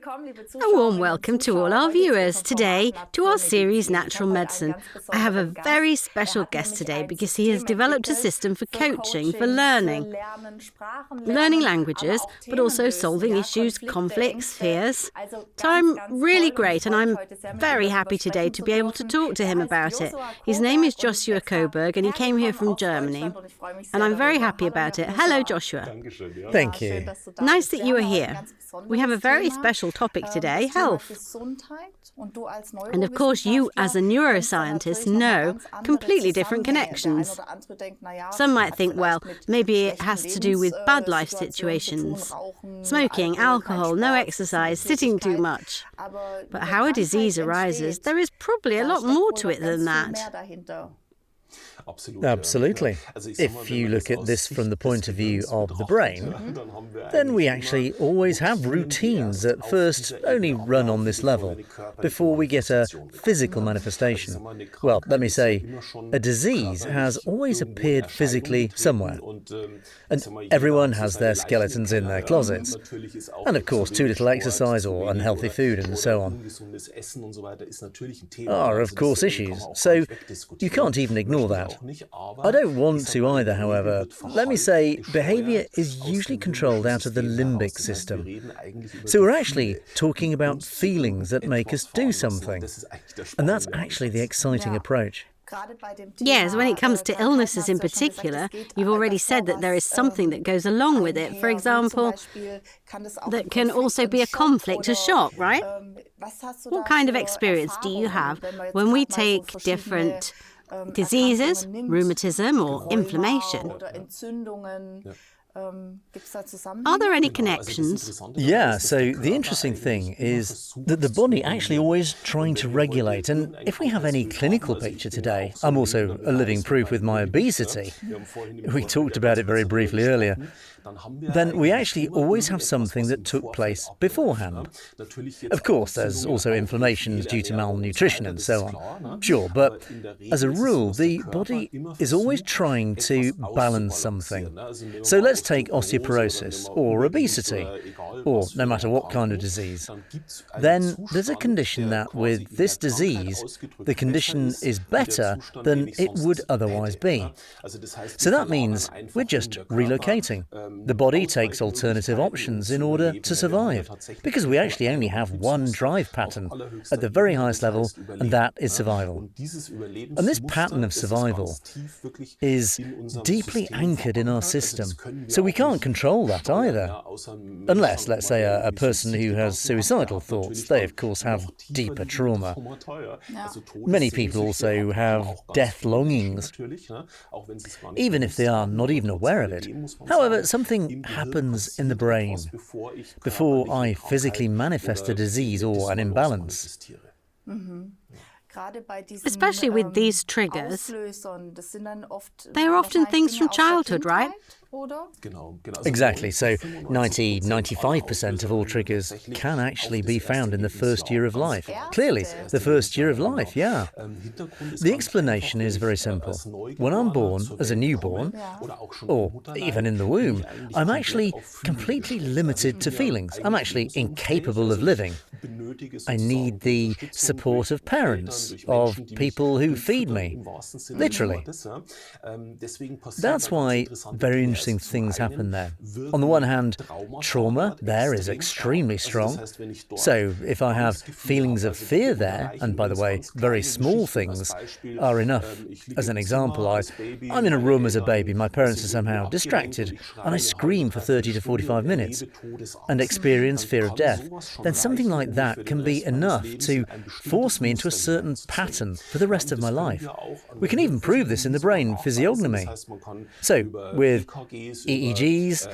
A warm welcome to all our viewers today to our series Natural Medicine. I have a very special guest today because he has developed a system for coaching, for learning languages, but also solving issues, conflicts, fears. So I'm really great and I'm very happy today to be able to talk to him about it. His name is Joshua Coburg and he came here from Germany. And I'm very happy about it. Hello, Joshua. Thank you. Nice that you are here. We have a very special topic today, health. And of course, you as a neuroscientist know completely different connections. Some might think, well, maybe it has to do with bad life situations. Smoking, alcohol, no exercise, sitting too much. But how a disease arises, there is probably a lot more to it than that. Absolutely. If you look at this from the point of view of the brain, then we actually always have routines that first only run on this level before we get a physical manifestation. Well, let me say, a disease has always appeared physically somewhere. And everyone has their skeletons in their closets. And of course, too little exercise or unhealthy food and so on are, of course, issues. So you can't even ignore that. I don't want to either, however. Let me say, behaviour is usually controlled out of the limbic system. So we're actually talking about feelings that make us do something. And that's actually the exciting approach. Yes, when it comes to illnesses in particular, you've already said that there is something that goes along with it. For example, that can also be a conflict, a shock, right? What kind of experience do you have when we take different diseases, rheumatism or inflammation? Are there any connections? Yeah, so the interesting thing is that the body actually always trying to regulate. And if we have any clinical picture today, I'm also a living proof with my obesity. We talked about it very briefly earlier. Then we actually always have something that took place beforehand. Of course, there's also inflammations due to malnutrition and so on. Sure, but as a rule, the body is always trying to balance something. So let's take osteoporosis or obesity, or no matter what kind of disease. Then there's a condition that with this disease, the condition is better than it would otherwise be. So that means we're just relocating. The body takes alternative options in order to survive, because we actually only have one drive pattern at the very highest level, and that is survival. And this pattern of survival is deeply anchored in our system, so we can't control that either. Unless, let's say, a person who has suicidal thoughts. They, of course, have deeper trauma. Many people also have death longings, even if they are not even aware of it. However, something happens in the brain before I physically manifest a disease or an imbalance. Especially with these triggers, they are often things from childhood, right? Exactly. So 95% of all triggers can actually be found in the first year of life. Clearly, the first year of life, yeah. The explanation is very simple. When I'm born as a newborn, or even in the womb, I'm actually completely limited to feelings. I'm actually incapable of living. I need the support of parents, of people who feed me, literally. That's why very interesting things happen there. On the one hand, trauma there is extremely strong. So if I have feelings of fear there, and by the way, very small things are enough. As an example, I'm in a room as a baby, my parents are somehow distracted, and I scream for 30 to 45 minutes and experience fear of death. Then something like that can be enough to force me into a certain pattern for the rest of my life. We can even prove this in the brain physiognomy. So with EEGs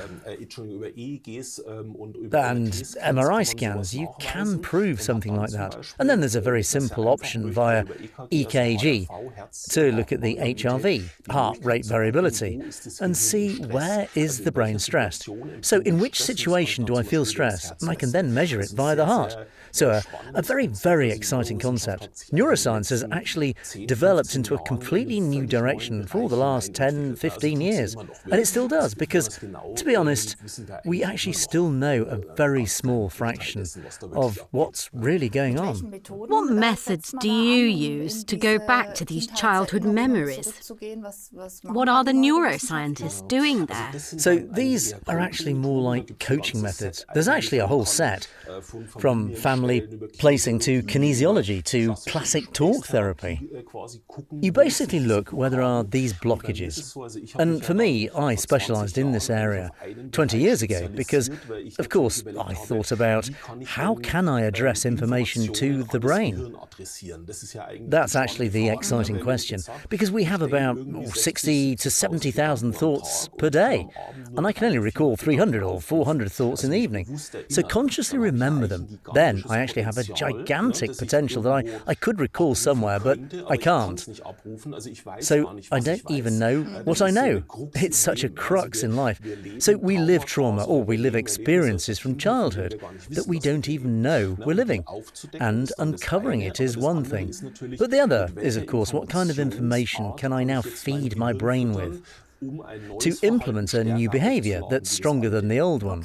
and MRI scans, you can prove something like that. And then there's a very simple option via EKG to look at the HRV, heart rate variability, and see where is the brain stressed. So in which situation do I feel stress? And I can then measure it via the heart. So a very, very exciting concept. neuroscience has actually developed into a completely new direction for the last 10, 15 years. And it still does, because, to be honest, we actually still know a very small fraction of what's really going on. What methods do you use to go back to these childhood memories? What are the neuroscientists doing there? So these are actually more like coaching methods. There's actually a whole set, from family placing to kinesiology to classic talk therapy. You basically look where there are these blockages. And for me, I specialised in this area 20 years ago because, of course, I thought about how can I address information to the brain? That's actually the exciting question, because we have about 60 to 70,000 thoughts per day, and I can only recall 300 or 400 thoughts in the evening. So consciously remember them. Then I actually have a gigantic potential that I could recall somewhere, but I can't. So I don't even know what I know. It's such a crux in life. So we live trauma, or we live experiences from childhood that we don't even know we're living. And uncovering it is one thing. But the other is, of course, what kind of information can I now feed my brain with to implement a new behaviour that's stronger than the old one?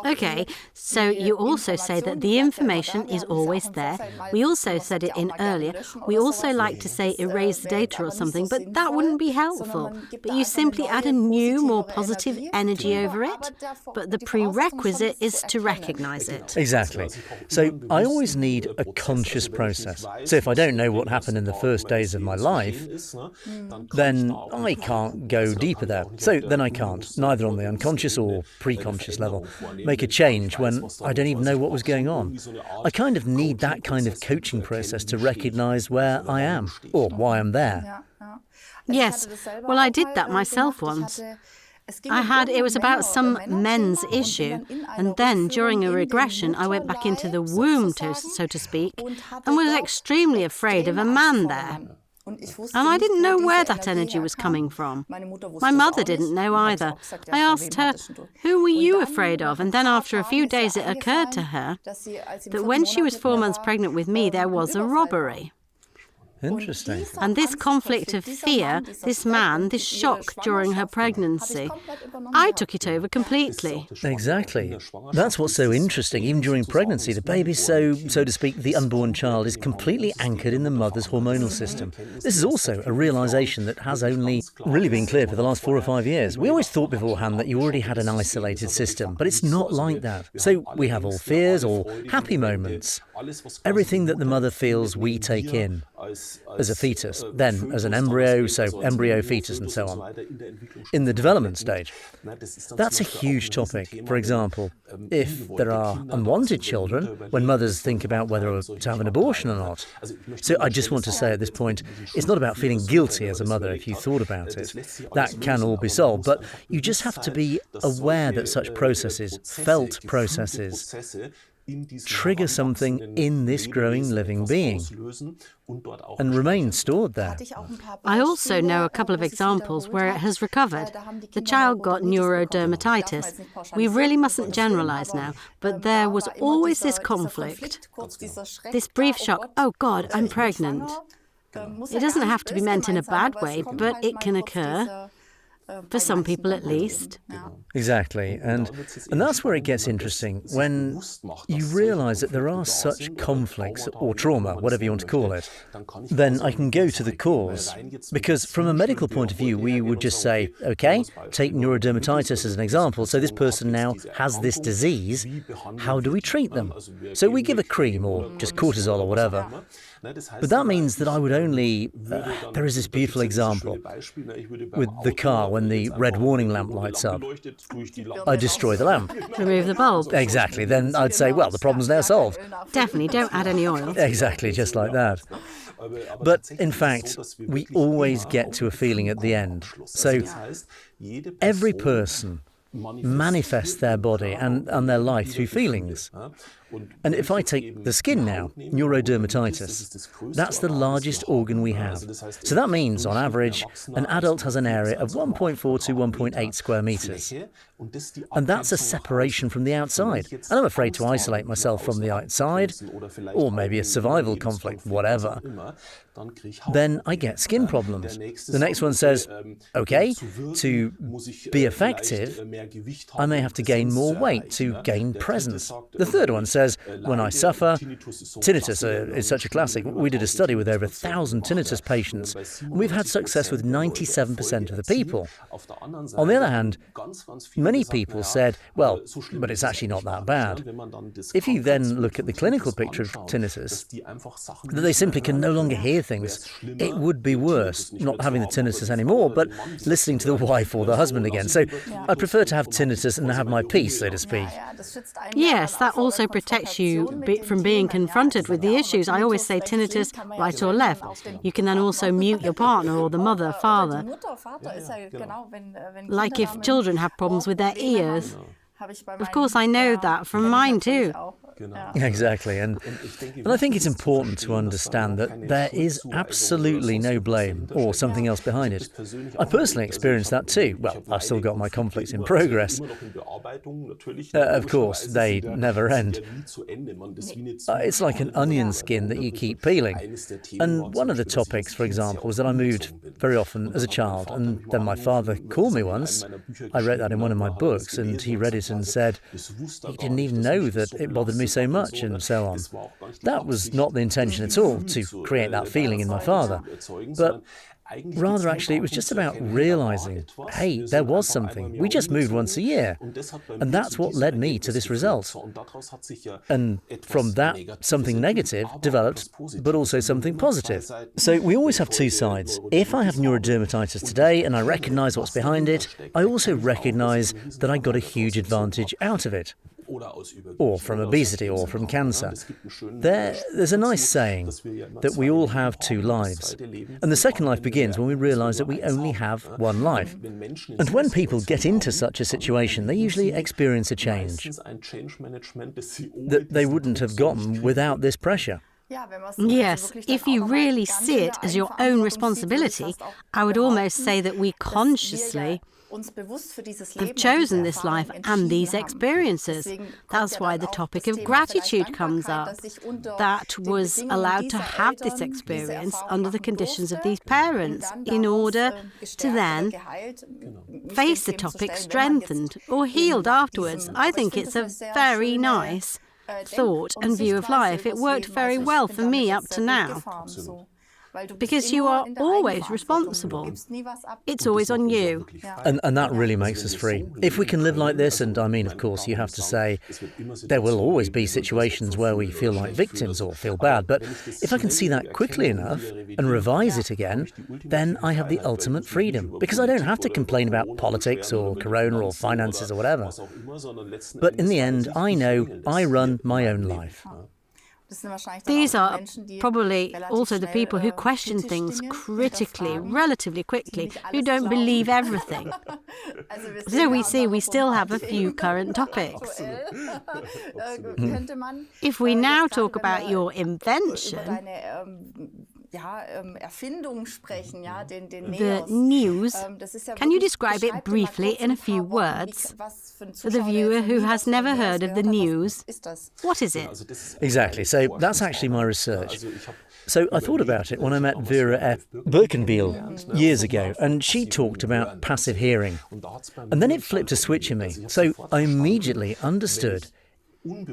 Okay, so you also say that the information is always there. We also said it in earlier. We also like to say erase the data or something, but that wouldn't be helpful. But you simply add a new, more positive energy over it. But the prerequisite is to recognise it. Exactly. So I always need a conscious process. So if I don't know what happened in the first days of my life, then I can't go deeper there. So then I can't, neither on the unconscious or pre-conscious level, make a change when I don't even know what was going on. I kind of need that kind of coaching process to recognise where I am or why I'm there. Yes, well, I did that myself once. It was about some men's issue, and then during a regression I went back into the womb, so to speak, and was extremely afraid of a man there. And I didn't know where that energy was coming from. My mother didn't know either. I asked her, who were you afraid of? And then after a few days it occurred to her that when she was 4 months pregnant with me, there was a robbery. Interesting. And this conflict of fear, this shock during her pregnancy, I took it over completely. Exactly. That's what's so interesting. Even during pregnancy, the baby, so to speak, the unborn child is completely anchored in the mother's hormonal system. This is also a realisation that has only really been clear for the last 4 or 5 years. We always thought beforehand that you already had an isolated system, but it's not like that. So we have all fears, all happy moments. Everything that the mother feels, we take in as a fetus, then as an embryo, so embryo, fetus, and so on. In the development stage, that's a huge topic. For example, if there are unwanted children, when mothers think about whether to have an abortion or not. So I just want to say at this point, it's not about feeling guilty as a mother if you thought about it. That can all be solved, but you just have to be aware that such processes, felt processes, trigger something in this growing living being and remain stored there. I also know a couple of examples where it has recovered. The child got neurodermatitis. We really mustn't generalise now, but there was always this conflict, this brief shock, oh God, I'm pregnant. It doesn't have to be meant in a bad way, but it can occur. For some people at least. Exactly, and that's where it gets interesting, when you realise that there are such conflicts, or trauma, whatever you want to call it. Then I can go to the cause, because from a medical point of view we would just say, okay, take neurodermatitis as an example, so this person now has this disease, how do we treat them? So we give a cream or just cortisol or whatever. But that means that I would only... there is this beautiful example with the car when the red warning lamp lights up. I destroy the lamp. Remove the bulb. Exactly. Then I'd say, well, the problem's now solved. Definitely, don't add any oil. Exactly, just like that. But in fact, we always get to a feeling at the end. So every person manifest their body and their life through feelings. And if I take the skin now, neurodermatitis, that's the largest organ we have. So that means, on average, an adult has an area of 1.4 to 1.8 square metres. And that's a separation from the outside. And I'm afraid to isolate myself from the outside, or maybe a survival conflict, whatever. Then I get skin problems. The next one says, okay, to be effective, I may have to gain more weight to gain presence. The third one says, when I suffer, tinnitus is such a classic. We did a study with over 1,000 tinnitus patients, and we've had success with 97% of the people. On the other hand, many people said, well, but it's actually not that bad. If you then look at the clinical picture of tinnitus, that they simply can no longer hear things, it would be worse not having the tinnitus anymore, but listening to the wife or the husband again. So I prefer to have tinnitus and have my peace, so to speak. Yes, that also protects you from being confronted with the issues. I always say tinnitus, right or left. You can then also mute your partner or the mother, father. Like if children have problems with their ears. Of course, I know that from mine too. Exactly, and I think it's important to understand that there is absolutely no blame or something else behind it. I personally experienced that too. Well, I've still got my conflicts in progress. Of course, they never end. It's like an onion skin that you keep peeling. And one of the topics, for example, was that I moved very often as a child, and then my father called me once. I wrote that in one of my books, and he read it and said he didn't even know that it bothered me so much, and so on. That was not the intention at all, to create that feeling in my father. But rather, actually, it was just about realising, hey, there was something. We just moved once a year. And that's what led me to this result. And from that, something negative developed, but also something positive. So we always have two sides. If I have neurodermatitis today and I recognise what's behind it, I also recognise that I got a huge advantage out of it. Or from obesity, or from cancer. There's a nice saying that we all have two lives. And the second life begins when we realise that we only have one life. And when people get into such a situation, they usually experience a change that they wouldn't have gotten without this pressure. Yes, if you really see it as your own responsibility, I would almost say that we consciously have chosen this life and these experiences. That's why the topic of gratitude comes up. That was allowed to have this experience under the conditions of these parents in order to then face the topic strengthened or healed afterwards. I think it's a very nice thought and view of life. It worked very well for me up to now. Because you are always responsible. It's always on you. And that really makes us free. If we can live like this, and I mean, of course, you have to say, there will always be situations where we feel like victims or feel bad, but if I can see that quickly enough and revise it again, then I have the ultimate freedom. Because I don't have to complain about politics or corona or finances or whatever. But in the end, I know I run my own life. These are probably also the people who question things critically, relatively quickly, who don't believe everything. So we see we still have a few current topics. If we now talk about your invention, the news, can you describe it briefly in a few words for the viewer who has never heard of the news? What is it? Exactly. So that's actually my research. So I thought about it when I met Vera F. Birkenbiel years ago, and she talked about passive hearing. And then it flipped a switch in me. So I immediately understood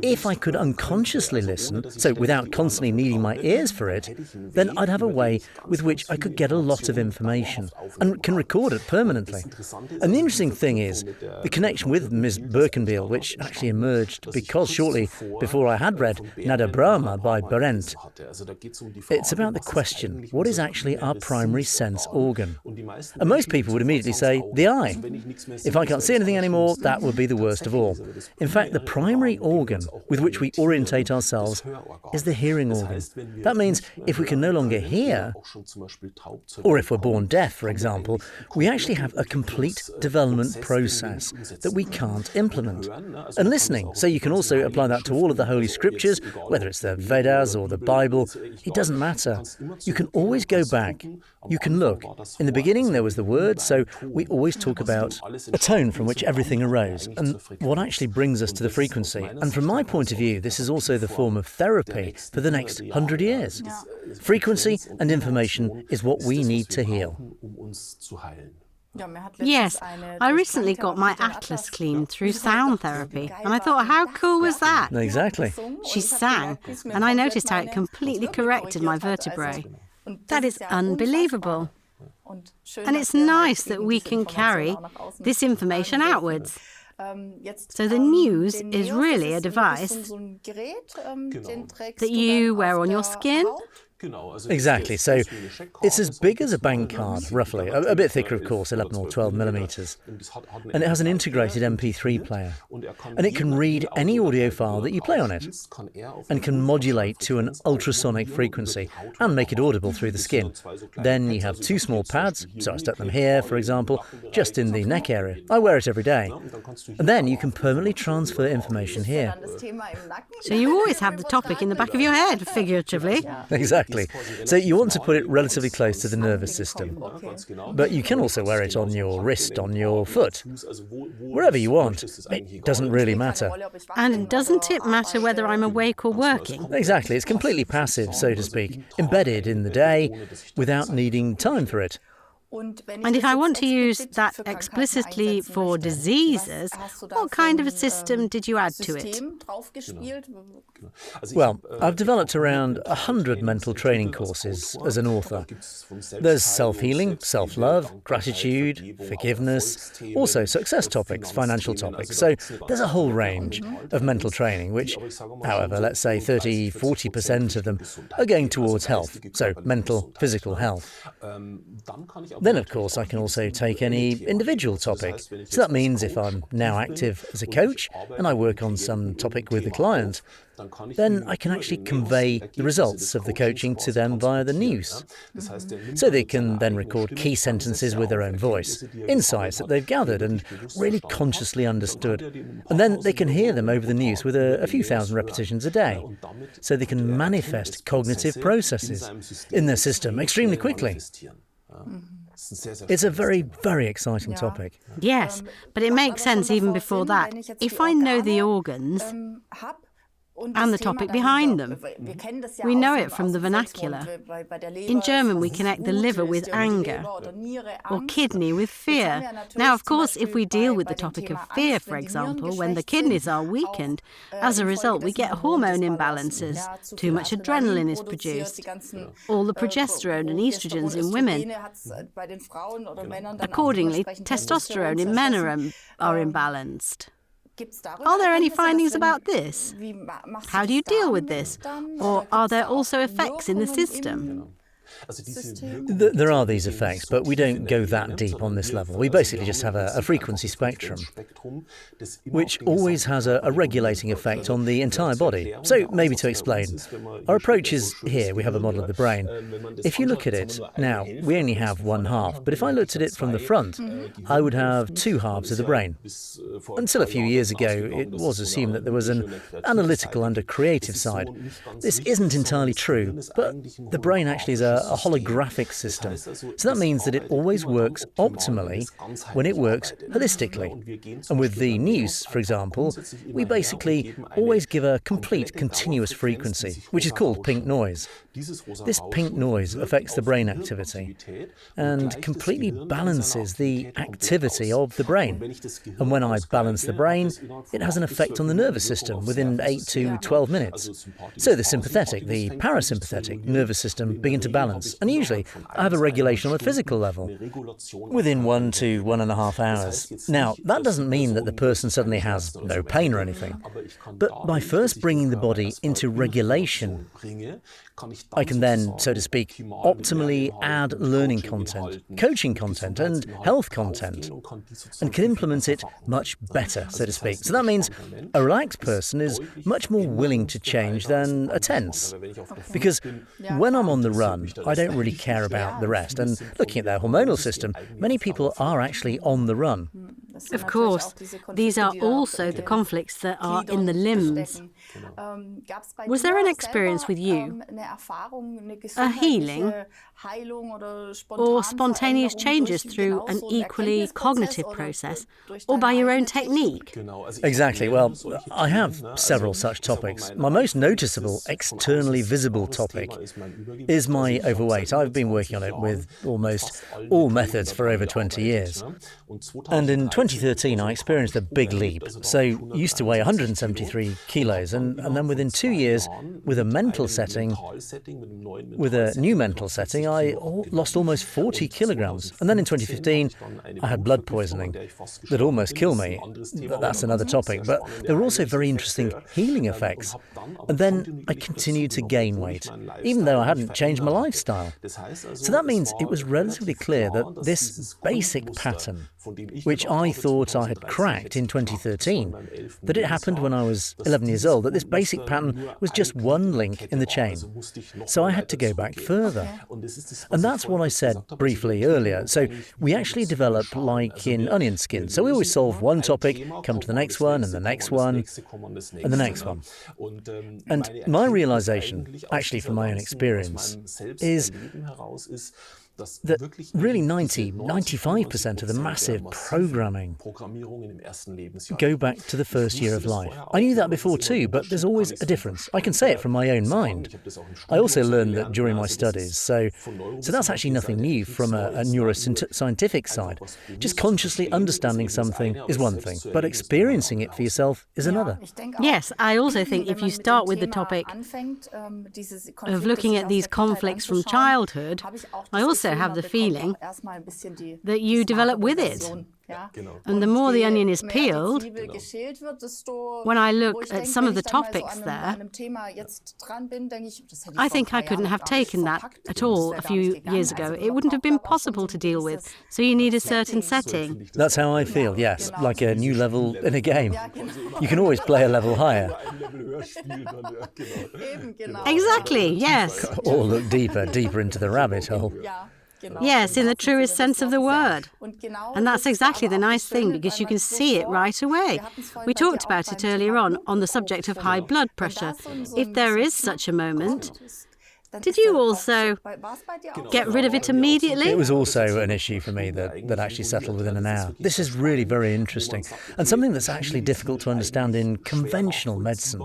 if I could unconsciously listen, so without constantly needing my ears for it, then I'd have a way with which I could get a lot of information and can record it permanently. And the interesting thing is, the connection with Ms. Birkenbiel, which actually emerged because shortly before I had read Nada Brahma by Berendt, it's about the question, what is actually our primary sense organ? And most people would immediately say, the eye. If I can't see anything anymore, that would be the worst of all. In fact, the primary organ organ with which we orientate ourselves is the hearing organ. That means if we can no longer hear, or if we're born deaf, for example, we actually have a complete development process that we can't implement. And listening, so you can also apply that to all of the Holy Scriptures, whether it's the Vedas or the Bible, it doesn't matter. You can always go back. You can look. In the beginning there was the Word, so we always talk about a tone from which everything arose, and what actually brings us to the frequency. And from my point of view, this is also the form of therapy for the next 100 years. Frequency and information is what we need to heal. Yes, I recently got my atlas cleaned through sound therapy, and I thought, how cool was that? Exactly. She sang, and I noticed how it completely corrected my vertebrae. That is unbelievable. And it's nice that we can carry this information outwards. So the News is really a device that you wear on your skin. Exactly. So it's as big as a bank card, roughly. A bit thicker, of course, 11 or 12 millimetres. And it has an integrated MP3 player. And it can read any audio file that you play on it and can modulate to an ultrasonic frequency and make it audible through the skin. Then you have two small pads, so I stuck them here, for example, just in the neck area. I wear it every day. And then you can permanently transfer information here. So you always have the topic in the back of your head, figuratively. Exactly. So you want to put it relatively close to the nervous system. But you can also wear it on your wrist, on your foot, wherever you want. It doesn't really matter. And doesn't it matter whether I'm awake or working? Exactly. It's completely passive, so to speak, embedded in the day without needing time for it. And if I want to use that explicitly for diseases, what kind of a system did you add to it? Well, I've developed around 100 mental training courses as an author. There's self-healing, self-love, gratitude, forgiveness, also success topics, financial topics. So there's a whole range of mental training, which, however, let's say 30-40% of them are going towards health, so mental, physical health. Then, of course, I can also take any individual topic. So that means if I'm now active as a coach and I work on some topic with the client, then I can actually convey the results of the coaching to them via the news. So they can then record key sentences with their own voice, insights that they've gathered and really consciously understood. And then they can hear them over the news with a few thousand repetitions a day. So they can manifest cognitive processes in their system extremely quickly. It's a very, very exciting topic. Yes, but it makes sense even before that. If I know the organs and the topic behind them. We know it from the vernacular. In German, we connect the liver with anger or kidney with fear. Now, of course, if we deal with the topic of fear, for example, when the kidneys are weakened, as a result, we get hormone imbalances. Too much adrenaline is produced. All the progesterone and estrogens in women. Accordingly, testosterone in men are imbalanced. Are there any findings about this? How do you deal with this? Or are there also effects in the system? There are these effects, but we don't go that deep on this level. We basically just have a frequency spectrum, which always has a regulating effect on the entire body. So maybe to explain, our approach is here, we have a model of the brain. If you look at it, now, we only have one half, but if I looked at it from the front, I would have two halves of the brain. Until a few years ago, it was assumed that there was an analytical and a creative side. This isn't entirely true, but the brain actually is a holographic system. So that means that it always works optimally when it works holistically. And with the news, for example, we basically always give a complete continuous frequency, which is called pink noise. This pink noise affects the brain activity and completely balances the activity of the brain. And when I balance the brain, it has an effect on the nervous system within 8 to 12 minutes. So the sympathetic, the parasympathetic nervous system begin to balance. And usually I have a regulation on a physical level within 1 to 1.5 hours. Now, that doesn't mean that the person suddenly has no pain or anything. But by first bringing the body into regulation, I can then, so to speak, optimally add learning content, coaching content, and health content, and can implement it much better, so to speak. So that means a relaxed person is much more willing to change than a tense. Because when I'm on the run, I don't really care about the rest. And looking at their hormonal system, many people are actually on the run. Of course, these are also the conflicts that are in the limbs. Was there an experience with you, a healing, or spontaneous changes through an equally cognitive process, or by your own technique? Exactly. Well, I have several such topics. My most noticeable, externally visible topic is my overweight. I've been working on it with almost all methods for over 20 years. And in 2013, I experienced a big leap. So used to weigh 173 kilos, and then within 2 years, with a new mental setting, I lost almost 40 kilograms. And then in 2015, I had blood poisoning that almost killed me. That's another topic. But there were also very interesting healing effects. And then I continued to gain weight, even though I hadn't changed my lifestyle. So that means it was relatively clear that this basic pattern, which I thought I had cracked in 2013, that it happened when I was 11 years old, that this basic pattern was just one link in the chain. So I had to go back further. And that's what I said briefly earlier. So we actually develop like in onion skin. So we always solve one topic, come to the next one, and the next one, and the next one. And my realization, actually from my own experience, is that really 95% of the massive programming go back to the first year of life. I knew that before too, but there's always a difference. I can say it from my own mind. I also learned that during my studies, so that's actually nothing new from a neuroscientific side. Just consciously understanding something is one thing, but experiencing it for yourself is another. Yes, I also think if you start with the topic of looking at these conflicts from childhood, I also have the feeling that you develop with it. And the more the onion is peeled, when I look at some of the topics there, I think I couldn't have taken that at all a few years ago. It wouldn't have been possible to deal with. So you need a certain setting. That's how I feel, yes, like a new level in a game. You can always play a level higher. Exactly, yes. Or look deeper into the rabbit hole. Yes, in the truest sense of the word. And that's exactly the nice thing, because you can see it right away. We talked about it earlier on the subject of high blood pressure. If there is such a moment, did you also get rid of it immediately? It was also an issue for me that actually settled within an hour. This is really very interesting, and something that's actually difficult to understand in conventional medicine,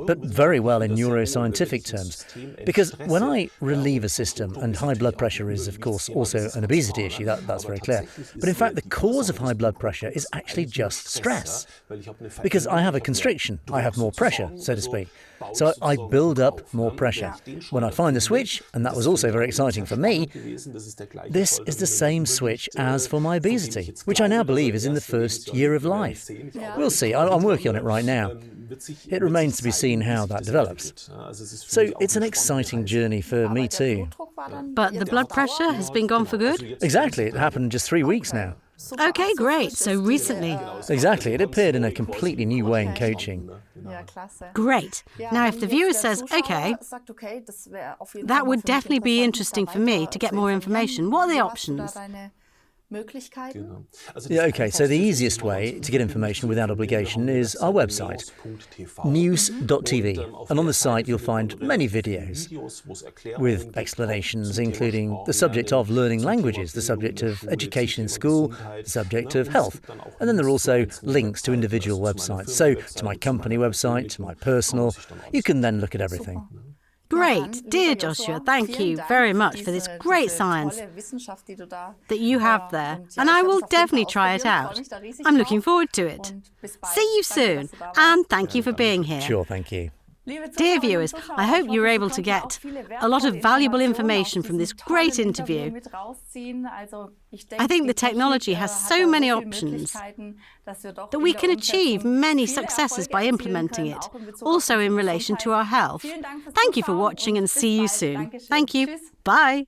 but very well in neuroscientific terms. Because when I relieve a system, and high blood pressure is, of course, also an obesity issue, that's very clear. But in fact, the cause of high blood pressure is actually just stress. Because I have a constriction, I have more pressure, so to speak. So I build up more pressure. When I find the switch, and that was also very exciting for me, this is the same switch as for my obesity, which I now believe is in the first year of life. We'll see. I'm working on it right now. It remains to be seen how that develops. So it's an exciting journey for me too. But the blood pressure has been gone for good? Exactly. It happened in just 3 weeks now. Okay, great. So recently. Exactly. It appeared in a completely new way in coaching. Great. Now, if the viewer says, okay, that would definitely be interesting for me to get more information, what are the options? Yeah, okay, so the easiest way to get information without obligation is our website, news.tv. And on the site you'll find many videos with explanations including the subject of learning languages, the subject of education in school, the subject of health. And then there are also links to individual websites. So to my company website, to my personal, you can then look at everything. Great. Dear Joshua, thank you very much for this great science that you have there. And I will definitely try it out. I'm looking forward to it. See you soon. And thank you for being here. Sure, thank you. Dear viewers, I hope you were able to get a lot of valuable information from this great interview. I think the technology has so many options that we can achieve many successes by implementing it, also in relation to our health. Thank you for watching and see you soon. Thank you. Bye.